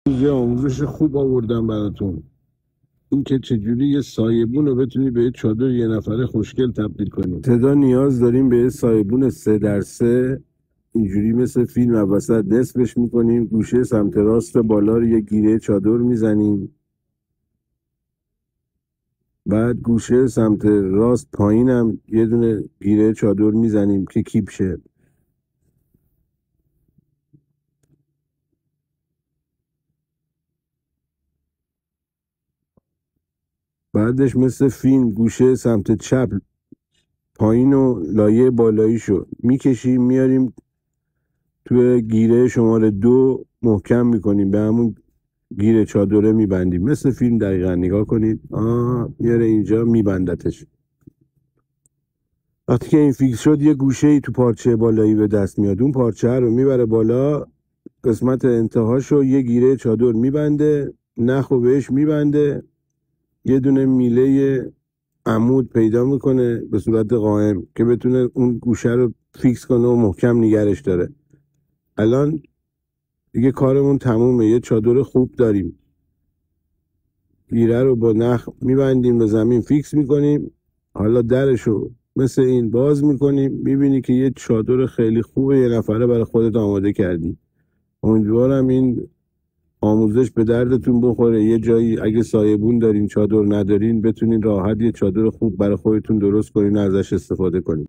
یه آموزش خوب آوردم براتون. این که چجوری یه سایبون رو بتونی به یه چادر یه نفره خوشگل تبدیل کنی. ابتدا نیاز داریم به یه سایبون 3x3. اینجوری مثل فیلم وسط نصفش میکنیم، گوشه سمت راست بالا رو یه گیره چادر میزنیم، بعد گوشه سمت راست پایینم یه دونه گیره چادر میزنیم که کیپ شه. بعدش مثل فیلم گوشه سمت چپ پایین و لایه بالاییشو میکشیم میاریم توی گیره شماره 2 محکم میکنیم، به همون گیره چادره میبندیم مثل فیلم. دقیقا نگاه کنید، میاره اینجا میبندتش. وقتی که این فیکس شد یه گوشه ای تو پارچه بالایی به دست میاد، اون پارچه رو میبره بالا، قسمت انتهاشو یه گیره چادر میبنده، نخو بهش میبنده، یه دونه میله عمود پیدا میکنه به صورت قائم که بتونه اون گوشه رو فیکس کنه و محکم نگرش داره. الان دیگه کارمون تمومه، یه چادر خوب داریم. گیره رو با نخ میبندیم به زمین فیکس میکنیم، حالا درشو مثل این باز میکنیم، میبینی که یه چادر خیلی خوبه یه نفره برای خودت آماده کردی. امیدوارم این آموزش به دردتون بخوره. یه جایی اگه سایبون دارین چادر ندارین بتونین راحت یه چادر خوب برای خودتون درست کنین و ازش استفاده کنین.